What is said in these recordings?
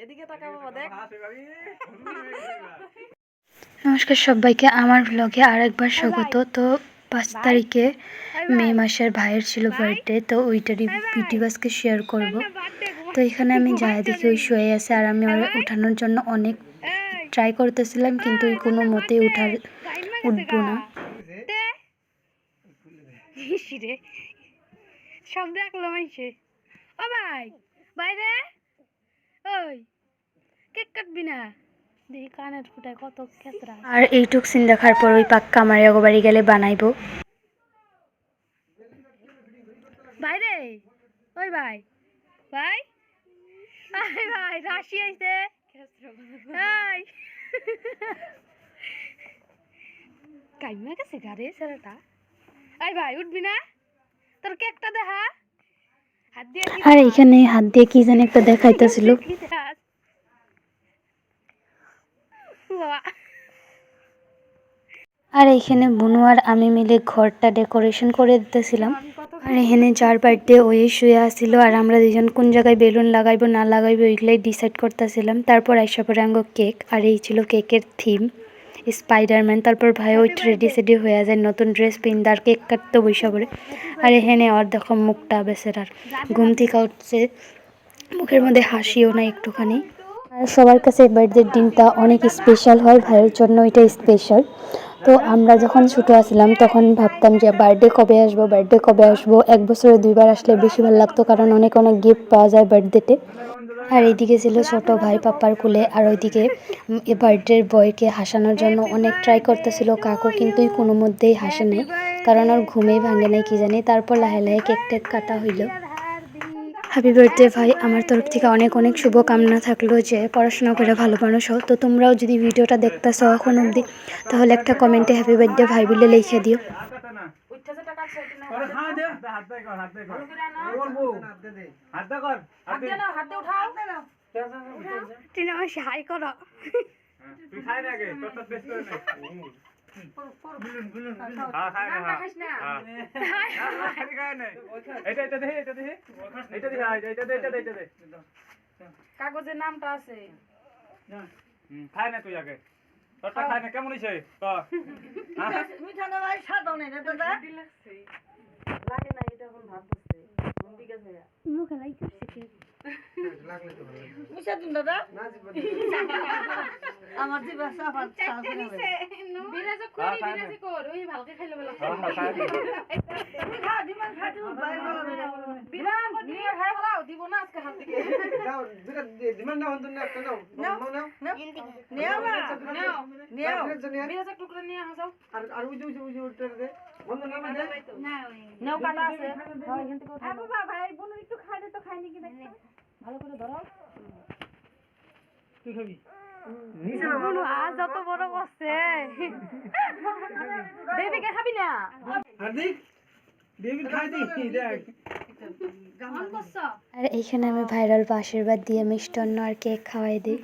এদিকে তাকাবো দেখ। নমস্কার সবাইকে আমার ব্লগে আরেকবার স্বাগত। তো 5 তারিখে মে মাসের ভাইয়ের ছিল বার্থডে, তো ওইটারই ভিডিও আজকে শেয়ার করব। তো এখানে আমি যাই দেখি ওই শুয়ে আছে, আর আমি উঠানোর জন্য অনেক ট্রাই করতেছিলাম, কিন্তু ওই কোনো মতেই উঠবো না। সব দেখলো মাইছে। ও ভাই বাইরে, ওই কেক কাটবি না? দেখি কানের ফুটায় কত খেতরা। আর এইটুক সিন দেখার পর ওই পাক্কা আমার বাড়ি গেলে বানাইবো। বাইরে, ওই ভাই ভাই, আরে ভাই রাশি আইছে। এই কাইমা গেছে গারে ছেলেটা। এই ভাই উঠবি না? তোর কেকটা দেখা। হাত দিয়ে আর এখানে হাত দিয়ে কি জানি একটা দেখাইতেছিল। আর এখানে বুনু আর আমি মিলে ঘরটা ডেকোরেশন করে দিতেছিলাম। আর এখানে যার বার্থডে ওই শুয়ে আসছিল, আর আমরা দুজন কোন জায়গায় বেলুন লাগাইবো না লাগাইবো ওইগুলাই ডিসাইড করতেছিলাম। তারপর আইসা পরে আঙ্গ কেক, আর এই ছিল কেকের থিম স্পাইডারম্যান। তারপর ভাই ওই রেডি সেডি হয়ে যায়, নতুন ড্রেস পিন্ধে আর কেক কাটতে বৈশা পড়ে। আর এখানে আর দেখো মুখটা বেসের, আর ঘুম থেকে উঠছে, মুখের মধ্যে হাসিও না একটুখানি। আর সবার কাছে বার্থডের দিনটা অনেক স্পেশাল হয়, ভাইয়ের জন্য এটা স্পেশাল। তো আমরা যখন ছোটো আসলাম তখন ভাবতাম যে বার্থডে কবে আসবো। 1 বছরে 2বার আসলে বেশি ভালো লাগতো, কারণ অনেক অনেক গিফট পাওয়া যায় বার্থডেতে। আর এইদিকে ছিল ছোট ভাই পাপার কোলে, আর ওইদিকে বার্থডের বয়কে হাসানোর জন্য অনেক ট্রাই করতেছিল কাকু, কিন্তু কোনো মধ্যেই হাসে নাই, কারণ ওর ঘুমেই ভাঙে নাই কি জানি। তারপর লাহে লাহে কেক টেক কাটা হইল। হ্যাপি বার্থডে ভাই, আমার তরফ থেকে অনেক অনেক শুভকামনা থাকলো যে পড়াশোনা করে ভালো মানুষ হও। তো তোমরাও যদি ভিডিওটা দেখতেছো এখন অবধি, তাহলে একটা কমেন্টে হ্যাপি বার্থডে ভাই বলে লিখে দিও। হাই করো। কাগজের নামটা আছে। খাই না তুই আগে, তোরটা খাই না। কেমন হয়েছে? মিঠা না ভাই, সাদা নেই না দাদা। লাগে না, এটা এখন ভাত দিচ্ছে। ঠিক আছে মুখে লাইতেছে কি মিশা দিন দাদা। আমার জিবা সাফা চালতে হবে। বিরাজ করি, বিরাজ কর, ওই ভালকে খাইলে বলা। তুমি খা দিমান খা তুমি বাইরে বলা বিরান নিয়ে খাই বলাও দিব না আজকে হাত থেকে। দাও বিরান দিমান না হন না একটা নাও নাও নাও নাও নিও না নিও বিরাজ এক টুকরা নিয়ে আসো। আর ওই যে ওটা দে বন্ধ না দে না ওই নাও কাটা আছে। হয় এখান থেকে উঠা। বাবা ভাই বোন একটু খাই দে তো, খাইনি কি দেখো ভালো করে ধরো। তুই খাবি? বলু আজ যত বড় করছে। দেবিকে খাবি না? হার্দিক দেবি খাই দি দেখ। আর এইখানে আমি ভাইরাল আশীর্বাদ দিয়ে মিষ্টান্ন আর কেক খাওয়াই দিই।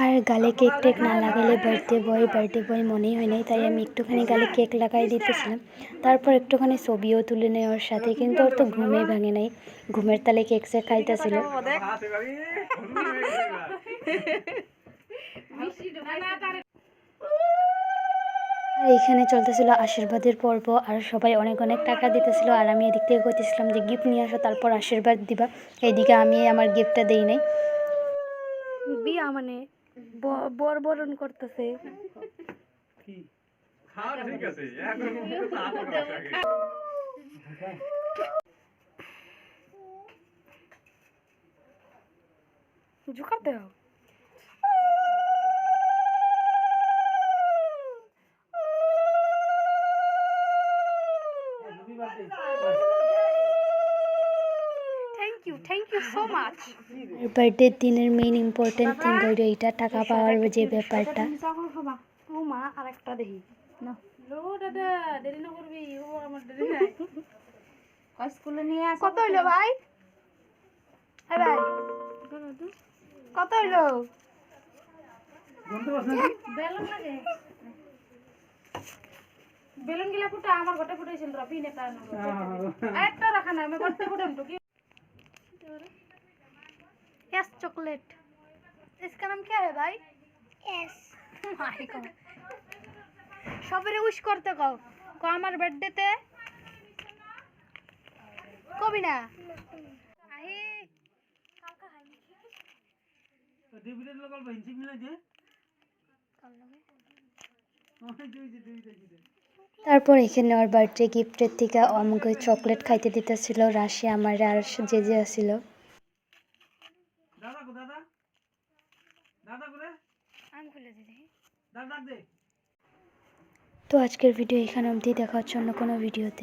আর গালে কেক টেক না লাগালে বার্থডে বয় মনেই হয় নাই, তাই আমি একটুখানি গালে কেক লাগাই দিতেছিলাম। তারপর একটুখানি ছবিও তুলে নেই ওর সাথে, কিন্তু ওর তো ঘুমেই ভাঙে নাই, ঘুমের তালে কেক সে খাইতেছিল। আর এইখানে চলতেছিল আশীর্বাদের পর্ব, আর সবাই অনেক অনেক টাকা দিতেছিল, আর আমি এদিক থেকে কইতেছিলাম যে গিফট নিয়ে আসো তারপর আশীর্বাদ দিবা। এইদিকে আমি আমার গিফটটা দেই নাই। বিয়া মানে বরণ করতেছে। ঠিক আছে এখন তো আপনি আগে ঝুকাতে দাও। Thank you so much. বার্থডের দিনের মেইন ইম্পর্টেন্ট থিং হইল এইটা, টাকা পাওয়ার যে ব্যাপারটা। ও মা আরেকটা দেখি না লো দাদা, দেরি না করবি। ও আমার দেরি নাই। স্কুলে নিয়ে আস। কত হইলো ভাই? হ্যাঁ ভাই কত হইলো? বেলুন লাগে বেলুন গিলা ফুটা আমার ঘটে ফুটাইছিল র পিনে টানো একটা রাখা না আমি ঘটে ফুটাম তো কি यस चॉकलेट इसका नाम क्या है भाई यस माय गॉड সবারে উইশ করতে কও কো আমার বার্থডেতে কবি না আহি কালকা খাইনি তো দিবিরে লোকাল বেঞ্চি মিলাই দে কাল লাগে তারপর এখানে ওর বার্থডে গিফটের থেকে আমাকে চকলেট খাইতে দিতেছিল রাশি আমার আর যে যে আসছিল। দাদা কো দাদা দাদা করে আম খুলে দিই দাদা দে। তো আজকের ভিডিও এখানে অবধি, দেখা হচ্ছে অন্য কোনো ভিডিওতে।